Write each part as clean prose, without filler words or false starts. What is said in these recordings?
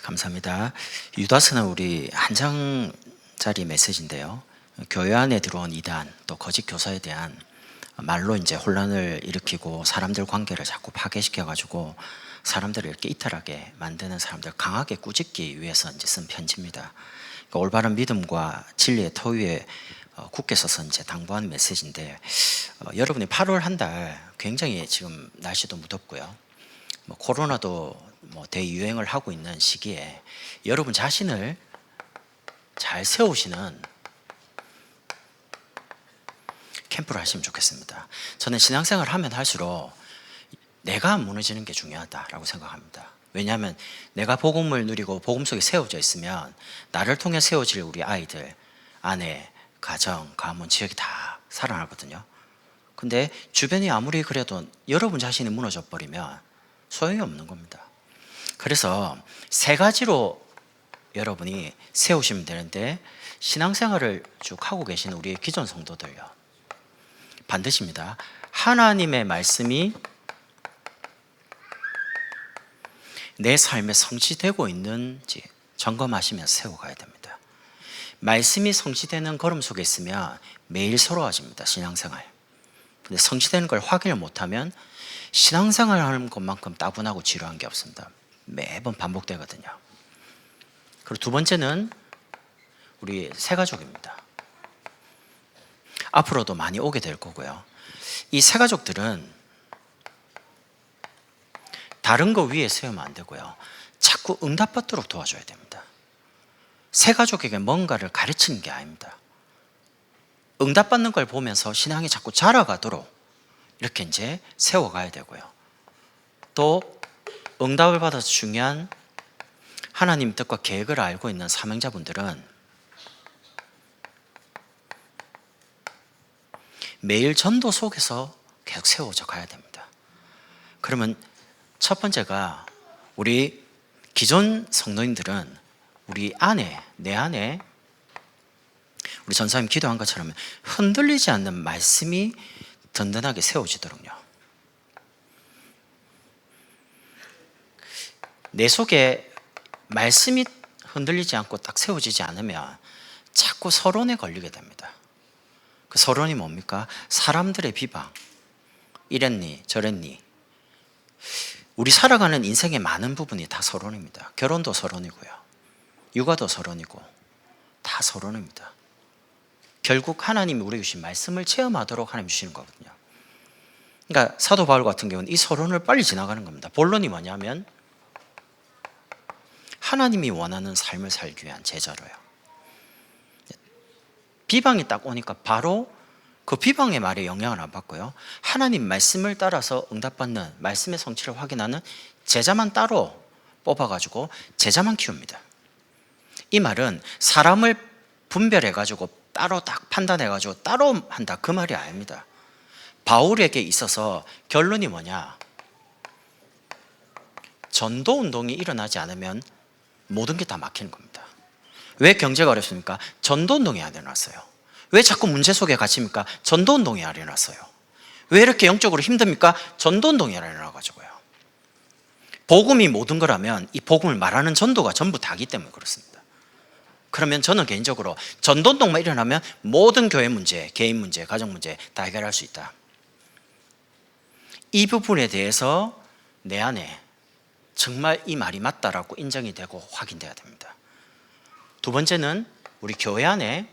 감사합니다. 유다서는 우리 한 장짜리 메시지인데요. 교회 안에 들어온 이단 또 거짓 교사에 대한 말로 이제 혼란을 일으키고 사람들 관계를 자꾸 파괴시켜가지고 사람들을 이렇게 이탈하게 만드는 사람들 강하게 꾸짖기 위해서 이제 쓴 편지입니다. 그러니까 올바른 믿음과 진리의 터 위에 굳게 서서 이제 당부하는 메시지인데, 여러분이 8월 한 달 굉장히 지금 날씨도 무덥고요. 코로나도 대유행을 하고 있는 시기에 여러분 자신을 잘 세우시는 캠프를 하시면 좋겠습니다. 저는 신앙생활을 하면 할수록 내가 안 무너지는 게 중요하다라고 생각합니다. 왜냐하면 내가 복음을 누리고 복음 속에 세워져 있으면 나를 통해 세워질 우리 아이들, 아내, 가정, 가문, 지역이 다 살아나거든요. 근데 주변이 아무리 그래도 여러분 자신이 무너져 버리면 소용이 없는 겁니다. 그래서 세 가지로 여러분이 세우시면 되는데, 신앙생활을 쭉 하고 계신 우리 기존 성도들요, 반드시입니다. 하나님의 말씀이 내 삶에 성취되고 있는지 점검하시면서 세워가야 됩니다. 말씀이 성취되는 걸음 속에 있으면 매일 서러워집니다, 신앙생활. 근데 성취되는 걸 확인을 못하면 신앙생활 하는 것만큼 따분하고 지루한 게 없습니다. 매번 반복되거든요. 그리고 두 번째는 우리 새가족입니다. 앞으로도 많이 오게 될 거고요. 이 새가족들은 다른 거 위에 세우면 안 되고요, 자꾸 응답받도록 도와줘야 됩니다. 새가족에게 뭔가를 가르치는 게 아닙니다. 응답받는 걸 보면서 신앙이 자꾸 자라가도록 이렇게 이제 세워가야 되고요. 또 응답을 받아서 중요한 하나님 뜻과 계획을 알고 있는 사명자분들은 매일 전도 속에서 계속 세워져 가야 됩니다. 그러면 첫 번째가, 우리 기존 성도님들은 우리 안에, 내 안에 우리 전사님 기도한 것처럼 흔들리지 않는 말씀이 든든하게 세워지도록요. 내 속에 말씀이 흔들리지 않고 딱 세워지지 않으면 자꾸 서론에 걸리게 됩니다. 그 서론이 뭡니까? 사람들의 비방, 이랬니 저랬니. 우리 살아가는 인생의 많은 부분이 다 서론입니다. 결혼도 서론이고요, 육아도 서론이고, 다 서론입니다. 결국 하나님이 우리에게 주신 말씀을 체험하도록 하나님 주시는 거거든요. 그러니까 사도 바울 같은 경우는 이 서론을 빨리 지나가는 겁니다. 본론이 뭐냐면 하나님이 원하는 삶을 살기 위한 제자로요. 비방이 딱 오니까 바로 그 비방의 말에 영향을 안 받고요, 하나님 말씀을 따라서 응답받는, 말씀의 성취를 확인하는 제자만 따로 뽑아가지고 제자만 키웁니다. 이 말은 사람을 분별해가지고 따로 딱 판단해가지고 따로 한다, 그 말이 아닙니다. 바울에게 있어서 결론이 뭐냐? 전도운동이 일어나지 않으면 모든 게 다 막히는 겁니다. 왜 경제가 어렵습니까? 전도운동이 안 일어났어요. 왜 자꾸 문제 속에 갇힙니까? 전도운동이 안 일어났어요. 왜 이렇게 영적으로 힘듭니까? 전도운동이 안 일어나가지고요. 복음이 모든 거라면 이 복음을 말하는 전도가 전부 다기 때문에 그렇습니다. 그러면 저는 개인적으로 전도운동만 일어나면 모든 교회 문제, 개인 문제, 가정 문제 다 해결할 수 있다. 이 부분에 대해서 내 안에 정말 이 말이 맞다라고 인정이 되고 확인돼야 됩니다. 두 번째는 우리 교회 안에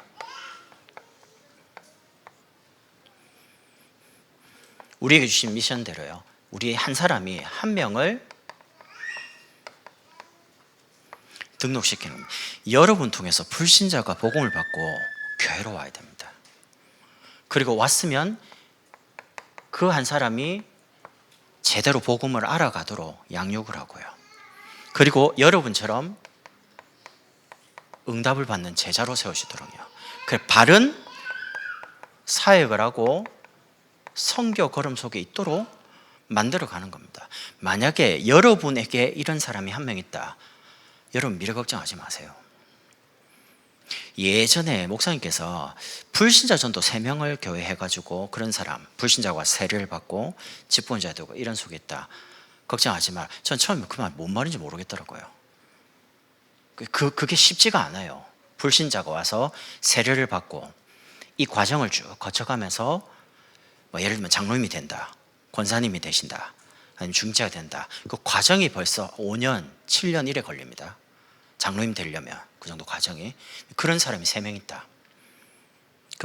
우리에게 주신 미션대로요, 우리 한 사람이 한 명을 등록시키는 겁니다. 여러분 통해서 불신자가 복음을 받고 교회로 와야 됩니다. 그리고 왔으면 그 한 사람이 제대로 복음을 알아가도록 양육을 하고요, 그리고 여러분처럼 응답을 받는 제자로 세우시도록요, 바른 사역을 하고 선교 걸음 속에 있도록 만들어가는 겁니다. 만약에 여러분에게 이런 사람이 한 명 있다, 여러분 미래 걱정하지 마세요. 예전에 목사님께서 불신자 전도 3명을 교회 해가지고 그런 사람, 불신자가 세례를 받고 집권자 되고 이런 속에 있다, 걱정하지 마. 전 처음에 그 말 뭔 말인지 모르겠더라고요. 그게 쉽지가 않아요. 불신자가 와서 세례를 받고 이 과정을 쭉 거쳐가면서 뭐 예를 들면 장로님이 된다, 권사님이 되신다, 아니면 중직자가 된다. 그 과정이 벌써 5년, 7년 이래 걸립니다. 장로님 되려면 그 정도 과정이. 그런 사람이 3명 있다.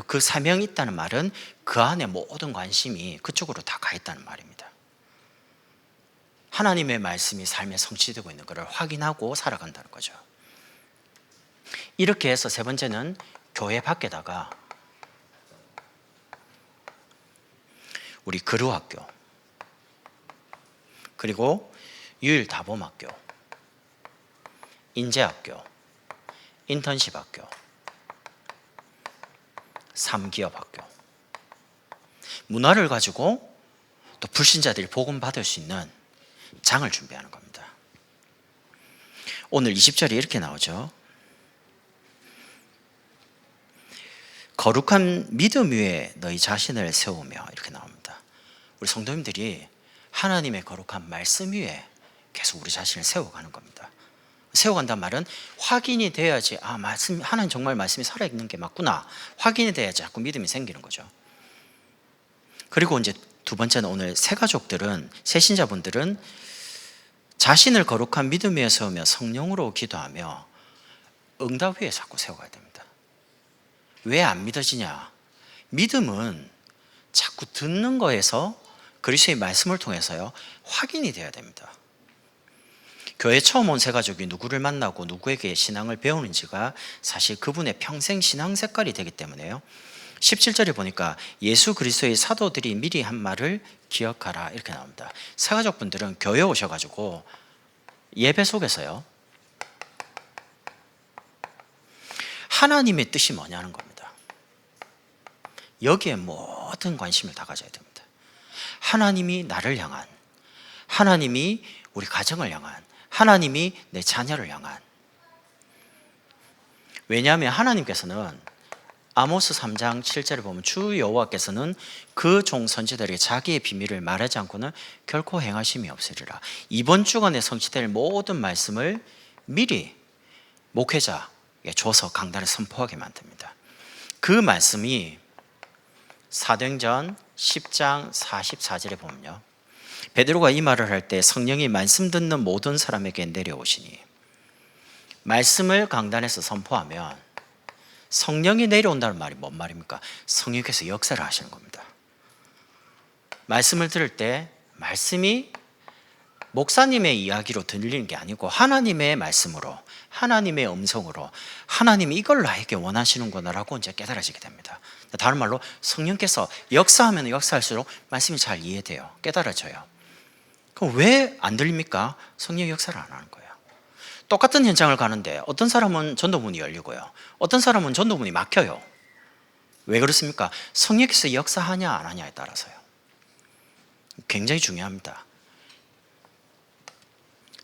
그 3명 있다는 말은 그 안에 모든 관심이 그쪽으로 다 가 있다는 말입니다. 하나님의 말씀이 삶에 성취되고 있는 것을 확인하고 살아간다는 거죠. 이렇게 해서 세 번째는 교회 밖에다가 우리 그루학교, 그리고 유일다봄학교, 인재학교, 인턴십학교, 3기업학교, 문화를 가지고 또 불신자들이 복음 받을 수 있는 장을 준비하는 겁니다. 오늘 20절이 이렇게 나오죠. 거룩한 믿음 위에 너희 자신을 세우며, 이렇게 나옵니다. 우리 성도님들이 하나님의 거룩한 말씀 위에 계속 우리 자신을 세워가는 겁니다. 세워간다는 말은 확인이 돼야지, 말씀, 하나님 정말 말씀이 살아있는 게 맞구나, 확인이 돼야지 자꾸 믿음이 생기는 거죠. 그리고 이제 두 번째는 오늘 새가족들은, 새신자분들은 자신을 거룩한 믿음 위에 세우며 성령으로 기도하며 응답 위에 자꾸 세워가야 됩니다. 왜 안 믿어지냐? 믿음은 자꾸 듣는 거에서, 그리스도의 말씀을 통해서요, 확인이 돼야 됩니다. 교회 처음 온 새가족이 누구를 만나고 누구에게 신앙을 배우는지가 사실 그분의 평생 신앙 색깔이 되기 때문에요. 17절에 보니까 예수 그리스도의 사도들이 미리 한 말을 기억하라, 이렇게 나옵니다. 새가족분들은 교회 오셔가지고 예배 속에서요, 하나님의 뜻이 뭐냐는 겁니다. 여기에 모든 관심을 다 가져야 됩니다. 하나님이 나를 향한, 하나님이 우리 가정을 향한, 하나님이 내 자녀를 향한. 왜냐하면 하나님께서는 아모스 3장 7절에 보면 주 여호와께서는 그 종 선지자들에게 자기의 비밀을 말하지 않고는 결코 행하심이 없으리라. 이번 주간에 성취될 모든 말씀을 미리 목회자에게 줘서 강단에 선포하게 만듭니다. 그 말씀이 사도행전 10장 44절에 보면요, 베드로가 이 말을 할 때 성령이 말씀 듣는 모든 사람에게 내려오시니, 말씀을 강단에서 선포하면 성령이 내려온다는 말이 뭔 말입니까? 성령께서 역사를 하시는 겁니다. 말씀을 들을 때 말씀이 목사님의 이야기로 들리는 게 아니고 하나님의 말씀으로, 하나님의 음성으로, 하나님이 이걸 나에게 원하시는구나라고 이제 깨달아지게 됩니다. 다른 말로 성령께서 역사하면 역사할수록 말씀이 잘 이해돼요. 깨달아져요. 그럼 왜 안 들립니까? 성령 역사를 안 하는 거예요. 똑같은 현장을 가는데 어떤 사람은 전도문이 열리고요, 어떤 사람은 전도문이 막혀요. 왜 그렇습니까? 성령께서 역사하냐 안 하냐에 따라서요. 굉장히 중요합니다.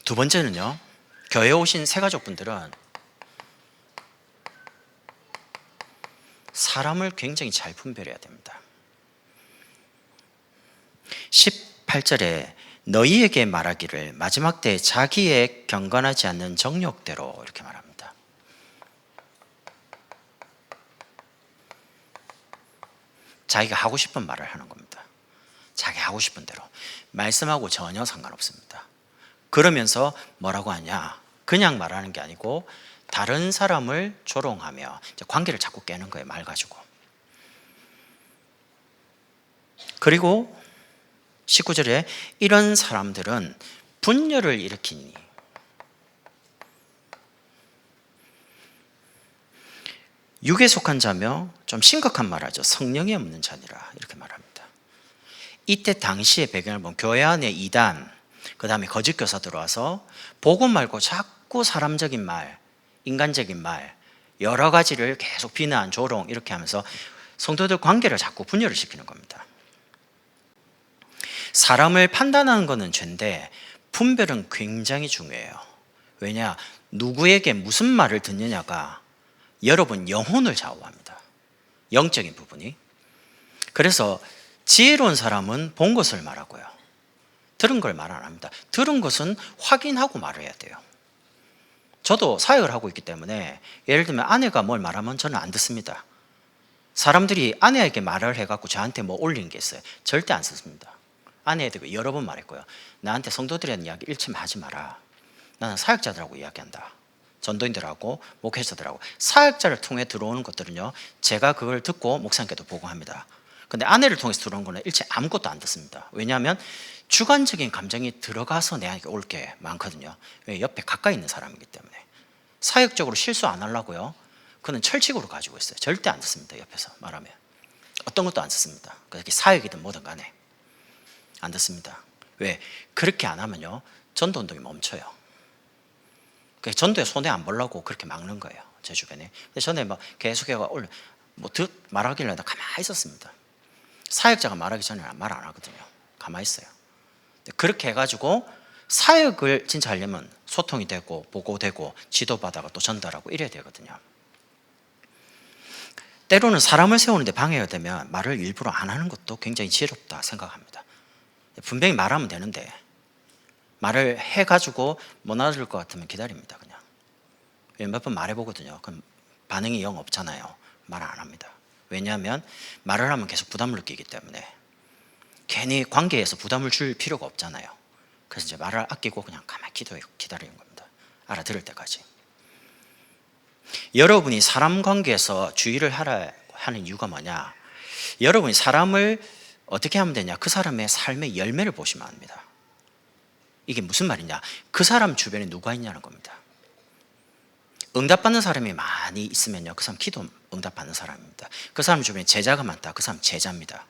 두 번째는요, 교회에 오신 새가족분들은 사람을 굉장히 잘 분별해야 됩니다. 18절에 너희에게 말하기를 마지막 때에 자기의 경건하지 않는 정욕대로, 이렇게 말합니다. 자기가 하고 싶은 말을 하는 겁니다. 자기 하고 싶은 대로. 말씀하고 전혀 상관없습니다. 그러면서 뭐라고 하냐? 그냥 말하는 게 아니고 다른 사람을 조롱하며 관계를 자꾸 깨는 거예요, 말 가지고. 그리고 19절에 이런 사람들은 분열을 일으키니, 육에 속한 자며, 좀 심각한 말하죠, 성령이 없는 자니라, 이렇게 말합니다. 이때 당시의 배경을 보면 교회 안에 이단, 그 다음에 거짓 교사 들어와서 복음 말고 자꾸 사람적인 말, 인간적인 말, 여러 가지를 계속 비난, 조롱 이렇게 하면서 성도들 관계를 자꾸 분열을 시키는 겁니다. 사람을 판단하는 것은 죄인데 분별은 굉장히 중요해요. 왜냐? 누구에게 무슨 말을 듣느냐가 여러분 영혼을 좌우합니다. 영적인 부분이. 그래서 지혜로운 사람은 본 것을 말하고요, 들은 걸 말 안 합니다. 들은 것은 확인하고 말해야 돼요. 저도 사역을 하고 있기 때문에 예를 들면 아내가 뭘 말하면 저는 안 듣습니다. 사람들이 아내에게 말을 해갖고 저한테 뭐 올리는 게 있어요. 절대 안 듣습니다. 아내에게 여러 번 말했고요. 나한테 성도들이라는 이야기 일침 하지 마라. 나는 사역자들하고 이야기한다. 전도인들하고 목회자들하고 사역자를 통해 들어오는 것들은요, 제가 그걸 듣고 목사님께도 보고합니다. 근데 아내를 통해서 들어온 거는 일체 아무것도 안 듣습니다. 왜냐하면 주관적인 감정이 들어가서 내한테 올 게 많거든요. 왜? 옆에 가까이 있는 사람이기 때문에. 사역적으로 실수 안 하려고요, 그는 철칙으로 가지고 있어요. 절대 안 듣습니다. 옆에서 말하면 어떤 것도 안 듣습니다. 그렇게 사역이든 뭐든 간에 안 듣습니다. 왜? 그렇게 안 하면요, 전도 운동이 멈춰요. 전도에 손해 안 보려고 그렇게 막는 거예요, 제 주변에. 전에 막 계속해가 말하길래 나 가만히 있었습니다. 사역자가 말하기 전에 말 안 하거든요. 가만히 있어요. 그렇게 해가지고 사역을 진짜 하려면 소통이 되고 보고되고 지도받아가 또 전달하고 이래야 되거든요. 때로는 사람을 세우는데 방해가 되면 말을 일부러 안 하는 것도 굉장히 지혜롭다 생각합니다. 분명히 말하면 되는데 말을 해가지고 못 알아들을 것 같으면 기다립니다. 그냥 몇 번 말해보거든요. 그럼 반응이 영 없잖아요. 말 안 합니다. 왜냐하면 말을 하면 계속 부담을 느끼기 때문에 괜히 관계에서 부담을 줄 필요가 없잖아요. 그래서 이제 말을 아끼고 그냥 가만히 기다리는 겁니다. 알아들을 때까지. 여러분이 사람 관계에서 주의를 하라 하는 이유가 뭐냐? 여러분이 사람을 어떻게 하면 되냐? 그 사람의 삶의 열매를 보시면 압니다. 이게 무슨 말이냐? 그 사람 주변에 누가 있냐는 겁니다. 응답받는 사람이 많이 있으면요, 그 사람 기도 응답받는 사람입니다. 그 사람 주변에 제자가 많다, 그 사람 제자입니다.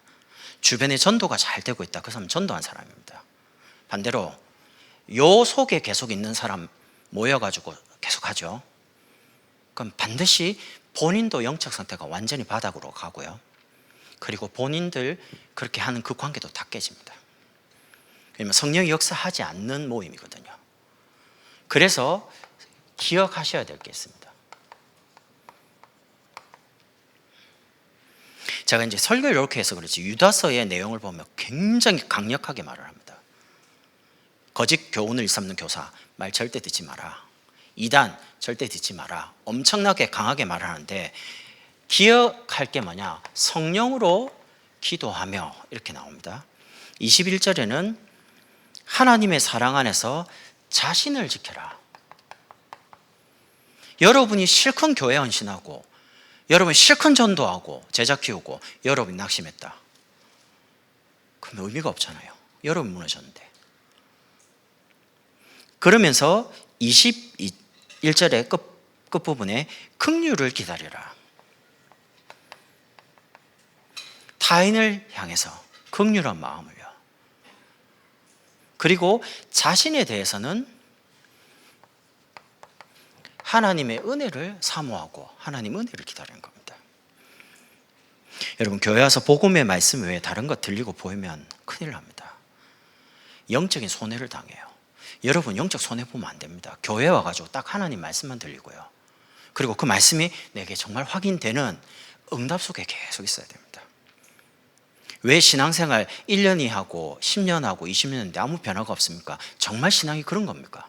주변에 전도가 잘 되고 있다, 그 사람 전도한 사람입니다. 반대로 요 속에 계속 있는 사람 모여가지고 계속 하죠. 그럼 반드시 본인도 영적 상태가 완전히 바닥으로 가고요, 그리고 본인들 그렇게 하는 그 관계도 다 깨집니다. 왜냐면 성령이 역사하지 않는 모임이거든요. 그래서 기억하셔야 될 게 있습니다. 제가 이제 설교를 이렇게 해서 그렇지, 유다서의 내용을 보면 굉장히 강력하게 말을 합니다. 거짓 교훈을 일삼는 교사, 말 절대 듣지 마라. 이단 절대 듣지 마라. 엄청나게 강하게 말을 하는데 기억할 게 뭐냐? 성령으로 기도하며 이렇게 나옵니다. 21절에는 하나님의 사랑 안에서 자신을 지켜라. 여러분이 실컷 교회 헌신하고 여러분이 실컷 전도하고 제자 키우고 여러분이 낙심했다, 그럼 의미가 없잖아요. 여러분이 무너졌는데. 그러면서 21절의 끝부분에 긍휼을 기다리라. 타인을 향해서 긍휼한 마음을요. 그리고 자신에 대해서는 하나님의 은혜를 사모하고 하나님 은혜를 기다리는 겁니다. 여러분, 교회 와서 복음의 말씀 외에 다른 것 들리고 보이면 큰일 납니다. 영적인 손해를 당해요. 여러분, 영적 손해 보면 안 됩니다. 교회 와가지고 딱 하나님 말씀만 들리고요, 그리고 그 말씀이 내게 정말 확인되는 응답 속에 계속 있어야 됩니다. 왜 신앙생활 1년이 하고 10년 하고 20년 했는데 아무 변화가 없습니까? 정말 신앙이 그런 겁니까?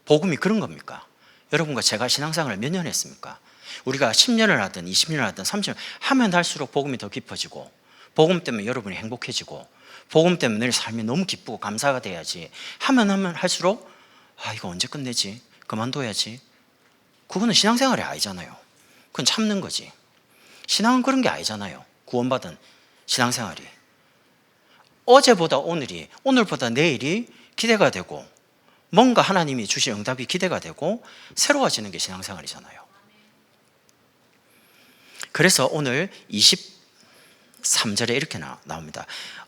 복음이 그런 겁니까? 여러분과 제가 신앙생활을 몇 년 했습니까? 우리가 10년을 하든 20년을 하든 30년 하면 할수록 복음이 더 깊어지고, 복음 때문에 여러분이 행복해지고, 복음 때문에 늘 삶이 너무 기쁘고 감사가 돼야지 하면 할수록 이거 언제 끝내지? 그만둬야지. 그거는 신앙생활이 아니잖아요. 그건 참는 거지. 신앙은 그런 게 아니잖아요. 구원받은 신앙생활이 어제보다 오늘이, 오늘보다 내일이 기대가 되고, 뭔가 하나님이 주신 응답이 기대가 되고 새로워지는 게 신앙생활이잖아요. 그래서 오늘 23절에 이렇게 나옵니다.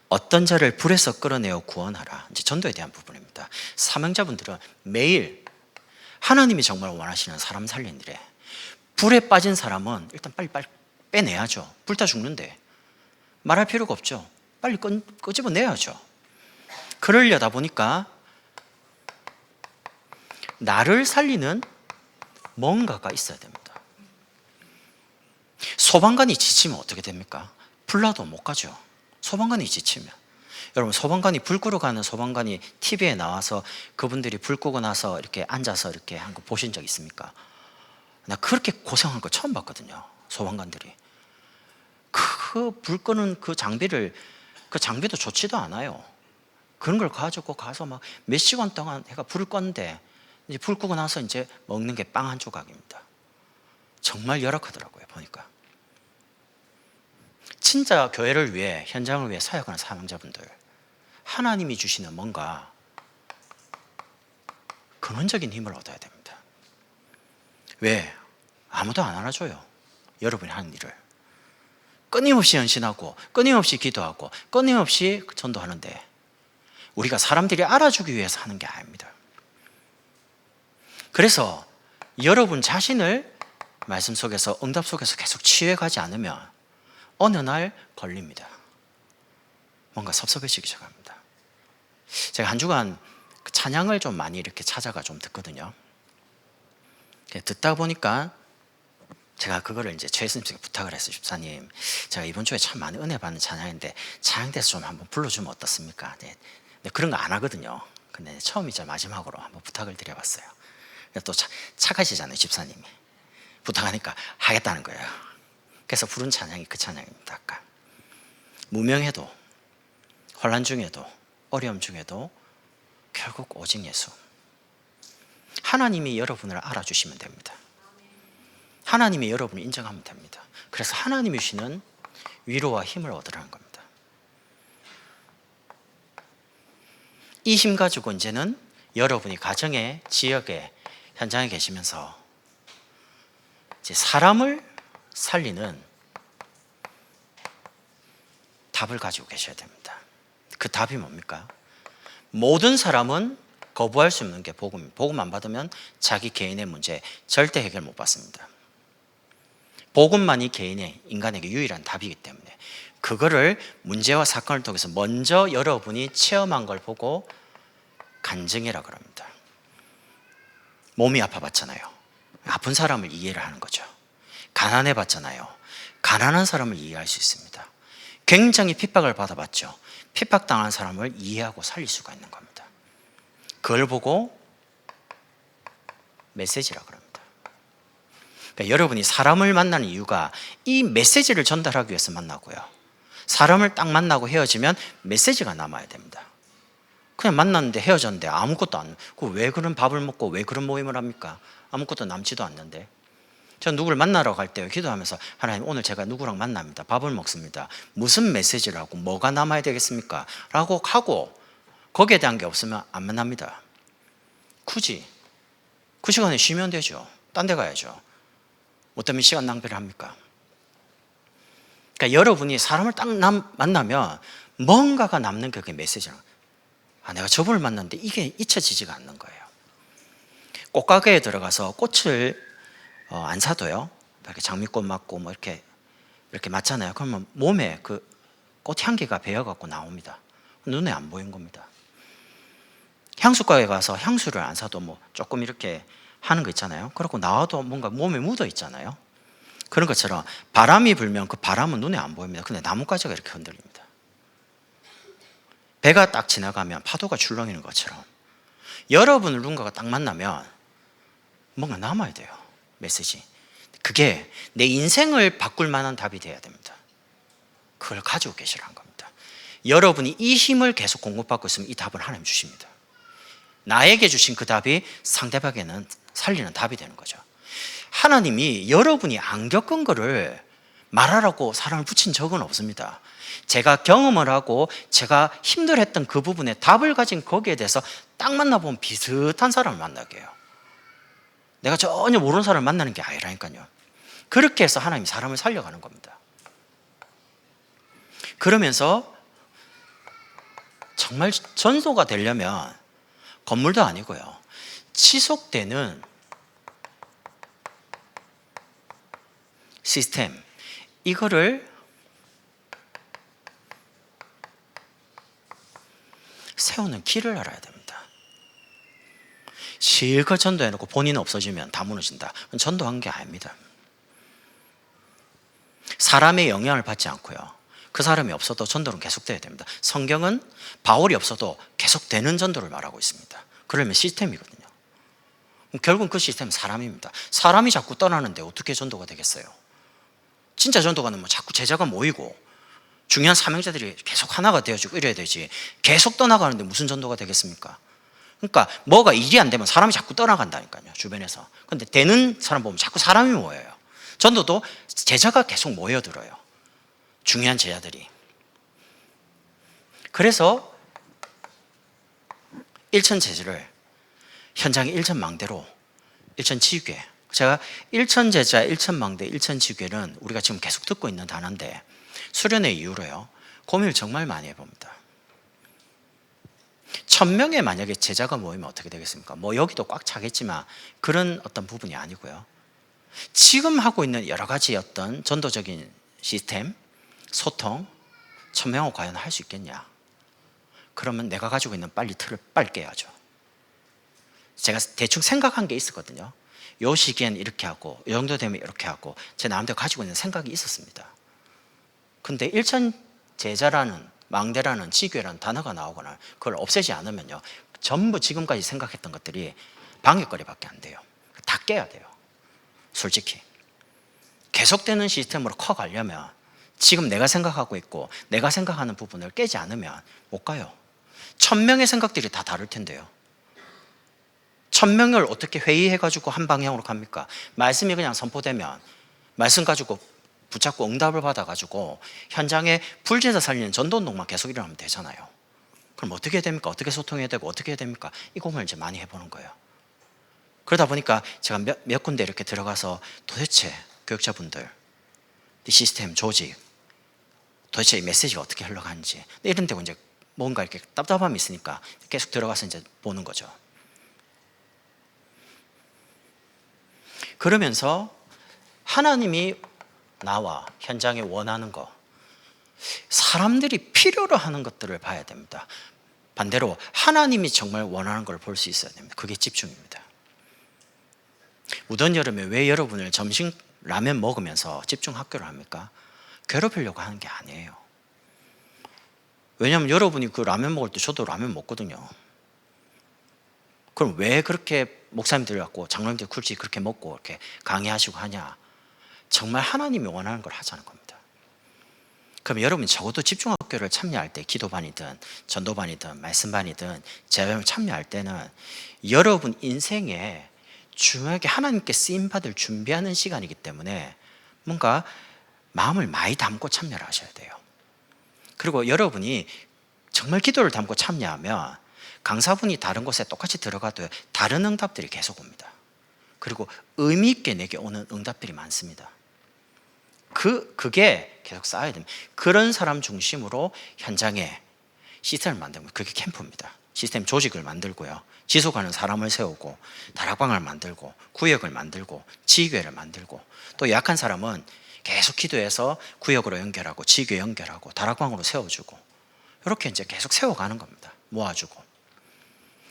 어떤 자를 불에서 끌어내어 구원하라. 이제 전도에 대한 부분입니다. 사명자분들은 매일 하나님이 정말 원하시는 사람 살리는 일에, 불에 빠진 사람은 일단 빨리 빼내야죠. 불타 죽는데 말할 필요가 없죠. 빨리 끄집어내야죠. 그러려다 보니까 나를 살리는 뭔가가 있어야 됩니다. 소방관이 지치면 어떻게 됩니까? 불나도 못 가죠. 소방관이 지치면. 여러분, 소방관이 불 끄러 가는 소방관이 TV에 나와서 그분들이 불 끄고 나서 이렇게 앉아서 이렇게 한 거 보신 적 있습니까? 나 그렇게 고생한 거 처음 봤거든요. 소방관들이 그 불 끄는 그 장비도 좋지도 않아요. 그런 걸 가지고 가서 막 몇 시간 동안 해가 불을 껐는데, 이제 불 끄고 나서 이제 먹는 게 빵 한 조각입니다. 정말 열악하더라고요, 보니까. 진짜 교회를 위해, 현장을 위해 사역하는 사명자분들, 하나님이 주시는 뭔가 근원적인 힘을 얻어야 됩니다. 왜? 아무도 안 알아줘요. 여러분이 하는 일을 끊임없이 헌신하고 끊임없이 기도하고 끊임없이 전도하는데, 우리가 사람들이 알아주기 위해서 하는 게 아닙니다. 그래서 여러분 자신을 말씀 속에서, 응답 속에서 계속 치유해가지 않으면 어느 날 걸립니다. 뭔가 섭섭해지기 시작합니다. 제가 한 주간 찬양을 좀 많이 이렇게 찾아가 좀 듣거든요. 듣다 보니까 제가 그거를 이제 최 스님께 부탁을 했어요. 집사님, 제가 이번 주에 참 많이 은혜 받는 찬양인데 찬양대에서 좀 한번 불러주면 어떻습니까? 네, 그런 거 안 하거든요. 근데 처음이자 마지막으로 한번 부탁을 드려봤어요. 또 착하시잖아요, 집사님이. 부탁하니까 하겠다는 거예요. 그래서 부른 찬양이 그 찬양입니다. 아까 무명해도, 혼란 중에도, 어려움 중에도 결국 오직 예수. 하나님이 여러분을 알아주시면 됩니다. 하나님이 여러분을 인정하면 됩니다. 그래서 하나님이 주시는 위로와 힘을 얻으라는 겁니다. 이 힘 가지고 이제는 여러분이 가정에, 지역에, 현장에 계시면서 이제 사람을 살리는 답을 가지고 계셔야 됩니다. 그 답이 뭡니까? 모든 사람은 거부할 수 없는 게 복음입니다. 복음 안 받으면 자기 개인의 문제 절대 해결 못 받습니다. 복음만이 개인의, 인간에게 유일한 답이기 때문에 그거를 문제와 사건을 통해서 먼저 여러분이 체험한 걸 보고 간증이라 그럽니다. 몸이 아파봤잖아요. 아픈 사람을 이해를 하는 거죠. 가난해 봤잖아요. 가난한 사람을 이해할 수 있습니다. 굉장히 핍박을 받아봤죠. 핍박당한 사람을 이해하고 살릴 수가 있는 겁니다. 그걸 보고 메시지라 그럽니다. 그러니까 여러분이 사람을 만나는 이유가 이 메시지를 전달하기 위해서 만나고요. 사람을 딱 만나고 헤어지면 메시지가 남아야 됩니다. 그냥 만났는데 헤어졌는데 아무것도 안, 왜 그런 밥을 먹고 왜 그런 모임을 합니까? 아무것도 남지도 않는데. 전 누구를 만나러 갈 때 기도하면서, 하나님 오늘 제가 누구랑 만납니다. 밥을 먹습니다. 무슨 메시지를 하고 뭐가 남아야 되겠습니까? 라고 하고 거기에 대한 게 없으면 안 만납니다. 굳이 그 시간에 쉬면 되죠. 딴 데 가야죠. 뭐 때문에 시간 낭비를 합니까? 그러니까 여러분이 사람을 딱 만나면 뭔가가 남는 그게 메시지랑, 내가 저분을 만났는데 이게 잊혀지지가 않는 거예요. 꽃가게에 들어가서 꽃을 안 사도요, 이렇게 장미꽃 맞고 뭐 이렇게 맞잖아요. 그러면 몸에 그 꽃향기가 배어갖고 나옵니다. 눈에 안 보이는 겁니다. 향수가에 가서 향수를 안 사도 뭐 조금 이렇게 하는 거 있잖아요. 그러고 나와도 뭔가 몸에 묻어 있잖아요. 그런 것처럼 바람이 불면 그 바람은 눈에 안 보입니다. 근데 나뭇가지가 이렇게 흔들립니다. 배가 딱 지나가면 파도가 출렁이는 것처럼 여러분을 누군가가 딱 만나면 뭔가 남아야 돼요. 메시지. 그게 내 인생을 바꿀 만한 답이 돼야 됩니다. 그걸 가지고 계시라는 겁니다. 여러분이 이 힘을 계속 공급받고 있으면 이 답을 하나님 주십니다. 나에게 주신 그 답이 상대방에게는 살리는 답이 되는 거죠. 하나님이 여러분이 안 겪은 거를 말하라고 사람을 붙인 적은 없습니다. 제가 경험을 하고 제가 힘들었던 그 부분에 답을 가진 거기에 대해서 딱 만나보면 비슷한 사람을 만나게 해요. 내가 전혀 모르는 사람을 만나는 게 아니라니까요. 그렇게 해서 하나님이 사람을 살려가는 겁니다. 그러면서 정말 전도가 되려면 건물도 아니고요, 지속되는 시스템, 이거를 세우는 길을 알아야 됩니다. 실컷 전도해놓고 본인 없어지면 다 무너진다. 그건 전도한 게 아닙니다. 사람의 영향을 받지 않고요, 그 사람이 없어도 전도는 계속돼야 됩니다. 성경은 바울이 없어도 계속되는 전도를 말하고 있습니다. 그러면 시스템이거든요. 결국은 그 시스템은 사람입니다. 사람이 자꾸 떠나는데 어떻게 전도가 되겠어요? 진짜 전도가는 뭐 자꾸 제자가 모이고 중요한 사명자들이 계속 하나가 되어지고 이래야 되지, 계속 떠나가는데 무슨 전도가 되겠습니까? 그러니까 뭐가 일이 안 되면 사람이 자꾸 떠나간다니까요, 주변에서. 근데 되는 사람 보면 자꾸 사람이 모여요. 전도도 제자가 계속 모여들어요, 중요한 제자들이. 그래서 일천제자를 현장의 일천망대로, 일천지괴, 제가 일천제자, 일천망대, 일천지괴는 우리가 지금 계속 듣고 있는 단어인데 수련회 이후로요 고민을 정말 많이 해봅니다. 1000명의 만약에 제자가 모이면 어떻게 되겠습니까? 뭐 여기도 꽉 차겠지만 그런 어떤 부분이 아니고요, 지금 하고 있는 여러 가지 어떤 전도적인 시스템, 소통, 1000명을 과연 할 수 있겠냐? 그러면 내가 가지고 있는 빨리 틀을 빨리 깨야죠. 제가 대충 생각한 게 있었거든요. 요 시기엔 이렇게 하고 이 정도 되면 이렇게 하고 제 나름대로 가지고 있는 생각이 있었습니다. 근데 일천제자라는, 망대라는, 지괴라는 단어가 나오거나 그걸 없애지 않으면요 전부 지금까지 생각했던 것들이 방역거리밖에 안 돼요. 다 깨야 돼요. 솔직히 계속되는 시스템으로 커가려면 지금 내가 생각하고 있고 내가 생각하는 부분을 깨지 않으면 못 가요. 1000명의 생각들이 다 다를 텐데요, 1000명을 어떻게 회의해가지고 한 방향으로 갑니까? 말씀이 그냥 선포되면 말씀 가지고 붙잡고 응답을 받아가지고 현장에 불제자 살리는 전도운동만 계속 일어나면 되잖아요. 그럼 어떻게 됩니까? 어떻게 소통해야 되고 어떻게 해야 됩니까? 이 고민을 이제 많이 해보는 거예요. 그러다 보니까 제가 몇 군데 이렇게 들어가서 도대체 교육자분들, 이 시스템, 조직, 도대체 이 메시지가 어떻게 흘러가는지 이런 데 이제 뭔가 이렇게 답답함이 있으니까 계속 들어가서 이제 보는 거죠. 그러면서 하나님이 나와 현장에 원하는 거, 사람들이 필요로 하는 것들을 봐야 됩니다. 반대로 하나님이 정말 원하는 걸 볼 수 있어야 됩니다. 그게 집중입니다. 무더운 여름에 왜 여러분을 점심 라면 먹으면서 집중 학교를 합니까? 괴롭히려고 하는 게 아니에요. 왜냐하면 여러분이 그 라면 먹을 때 저도 라면 먹거든요. 그럼 왜 그렇게 목사님들 갖고 장로님들 굳이 그렇게 먹고 이렇게 강의하시고 하냐? 정말 하나님이 원하는 걸 하자는 겁니다. 그럼 여러분이 적어도 집중학교를 참여할 때, 기도반이든 전도반이든 말씀반이든 재회를 참여할 때는 여러분 인생에 중요하게 하나님께 쓰임받을 준비하는 시간이기 때문에 뭔가 마음을 많이 담고 참여를 하셔야 돼요. 그리고 여러분이 정말 기도를 담고 참여하면 강사분이 다른 곳에 똑같이 들어가도 다른 응답들이 계속 옵니다. 그리고 의미 있게 내게 오는 응답들이 많습니다. 그게 계속 쌓여야 됩니다. 그런 사람 중심으로 현장에 시스템을 만들면 그게 캠프입니다. 시스템 조직을 만들고요, 지속하는 사람을 세우고 다락방을 만들고 구역을 만들고 지교회를 만들고 또 약한 사람은 계속 기도해서 구역으로 연결하고 지교회 연결하고 다락방으로 세워주고 이렇게 이제 계속 세워가는 겁니다. 모아주고.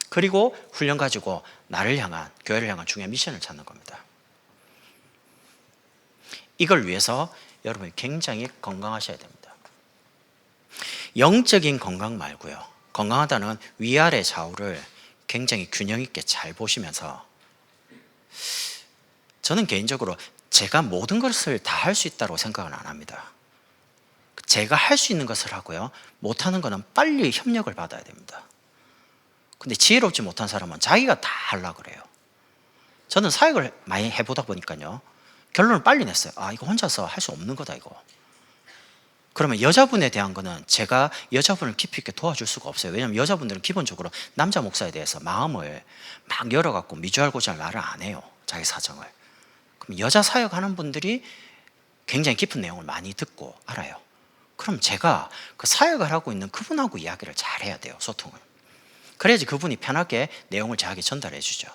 그리고 훈련 가지고 나를 향한, 교회를 향한 중요한 미션을 찾는 겁니다. 이걸 위해서 여러분이 굉장히 건강하셔야 됩니다. 영적인 건강 말고요, 건강하다는 위아래 좌우를 굉장히 균형 있게 잘 보시면서, 저는 개인적으로 제가 모든 것을 다 할 수 있다고 생각은 안 합니다. 제가 할 수 있는 것을 하고요, 못하는 것은 빨리 협력을 받아야 됩니다. 근데 지혜롭지 못한 사람은 자기가 다 하려고 그래요. 저는 사역을 많이 해보다 보니까요, 결론을 빨리 냈어요. 아, 이거 혼자서 할 수 없는 거다 이거. 그러면 여자분에 대한 거는 제가 여자분을 깊이 있게 도와줄 수가 없어요. 왜냐하면 여자분들은 기본적으로 남자 목사에 대해서 마음을 막 열어갖고 미주알고잘 말을 안 해요, 자기 사정을. 그럼 여자 사역하는 분들이 굉장히 깊은 내용을 많이 듣고 알아요. 그럼 제가 그 사역을 하고 있는 그분하고 이야기를 잘 해야 돼요, 소통을. 그래야지 그분이 편하게 내용을 저에게 전달해 주죠.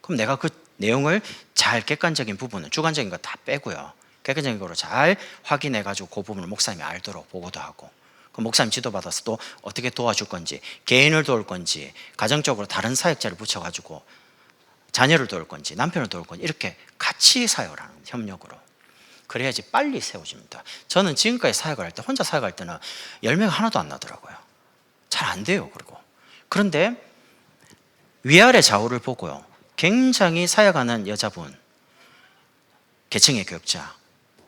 그럼 내가 그 내용을 잘 객관적인 부분은, 주관적인 거 다 빼고요, 객관적인 거로 잘 확인해 가지고 그 부분을 목사님이 알도록 보고도 하고, 그 목사님 지도받아서 또 어떻게 도와줄 건지, 개인을 도울 건지, 가정적으로 다른 사역자를 붙여 가지고 자녀를 도울 건지 남편을 도울 건지 이렇게 같이 사역을 하는, 협력으로. 그래야지 빨리 세워집니다. 저는 지금까지 사역을 할 때, 혼자 사역할 때는 열매가 하나도 안 나더라고요. 잘 안 돼요. 그런데 위아래 좌우를 보고요, 굉장히 사역하는 여자분, 계층의 교육자,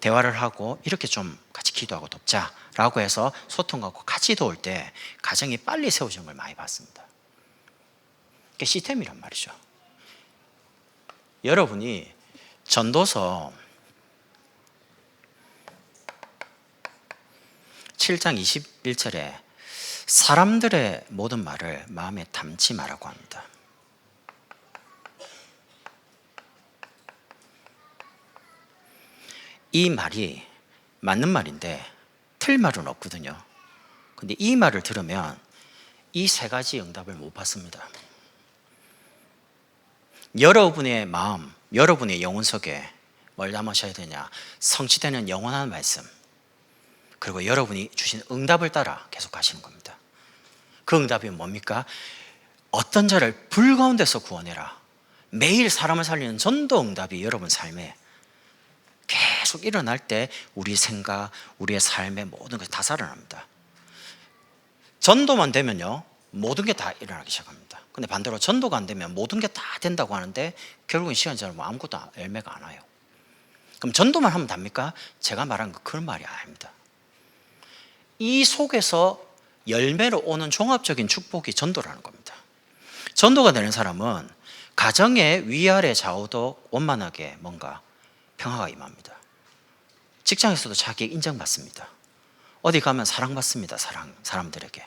대화를 하고 이렇게 좀 같이 기도하고 돕자라고 해서 소통하고 같이 도울 때 가정이 빨리 세워지는 걸 많이 봤습니다. 그게 시스템이란 말이죠. 여러분이 전도서 7장 21절에 사람들의 모든 말을 마음에 담지 말라고 합니다. 이 말이 맞는 말인데 틀 말은 없거든요. 근데 이 말을 들으면 이 세 가지 응답을 못 받습니다. 여러분의 마음, 여러분의 영혼 속에 뭘 담으셔야 되냐? 성취되는 영원한 말씀, 그리고 여러분이 주신 응답을 따라 계속 가시는 겁니다. 그 응답이 뭡니까? 어떤 자를 불 가운데서 구원해라. 매일 사람을 살리는 전도 응답이 여러분 삶에 계속 일어날 때 우리 생각, 우리의 삶의 모든 것이 다 살아납니다. 전도만 되면요, 모든 게 다 일어나기 시작합니다. 근데 반대로 전도가 안 되면 모든 게 다 된다고 하는데 결국은 시간이 지나면 아무것도 열매가 안 와요. 그럼 전도만 하면 답니까? 제가 말한 그런 말이 아닙니다. 이 속에서 열매로 오는 종합적인 축복이 전도라는 겁니다. 전도가 되는 사람은 가정의 위아래 좌우도 원만하게 뭔가 평화가 임합니다. 직장에서도 자기 인정받습니다. 어디 가면 사랑받습니다. 사람들에게.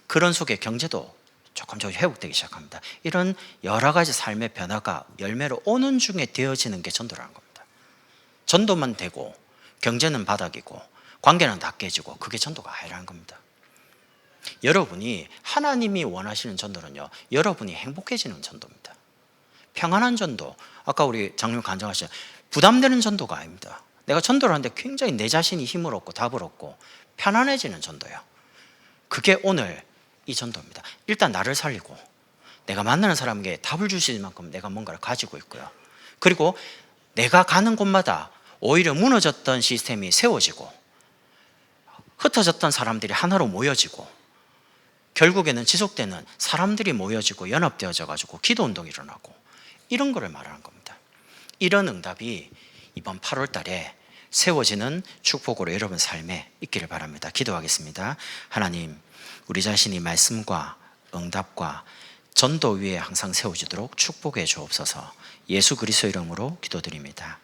그런 속에 경제도 조금 회복되기 시작합니다. 이런 여러 가지 삶의 변화가 열매로 오는 중에 되어지는 게 전도라는 겁니다. 전도만 되고 경제는 바닥이고 관계는 다 깨지고 그게 전도가 아니라는 겁니다. 여러분이 하나님이 원하시는 전도는요, 여러분이 행복해지는 전도입니다. 평안한 전도, 아까 우리 장로님 간증하신 부담되는 전도가 아닙니다. 내가 전도를 하는데 굉장히 내 자신이 힘을 얻고 답을 얻고 편안해지는 전도예요. 그게 오늘 이 전도입니다. 일단 나를 살리고 내가 만나는 사람에게 답을 주실 만큼 내가 뭔가를 가지고 있고요. 그리고 내가 가는 곳마다 오히려 무너졌던 시스템이 세워지고 흩어졌던 사람들이 하나로 모여지고 결국에는 지속되는 사람들이 모여지고 연합되어져 가지고 기도운동이 일어나고 이런 거를 말하는 겁니다. 이런 응답이 이번 8월 달에 세워지는 축복으로 여러분 삶에 있기를 바랍니다. 기도하겠습니다. 하나님, 우리 자신이 말씀과 응답과 전도 위에 항상 세워지도록 축복해 주옵소서. 예수 그리스도 이름으로 기도드립니다.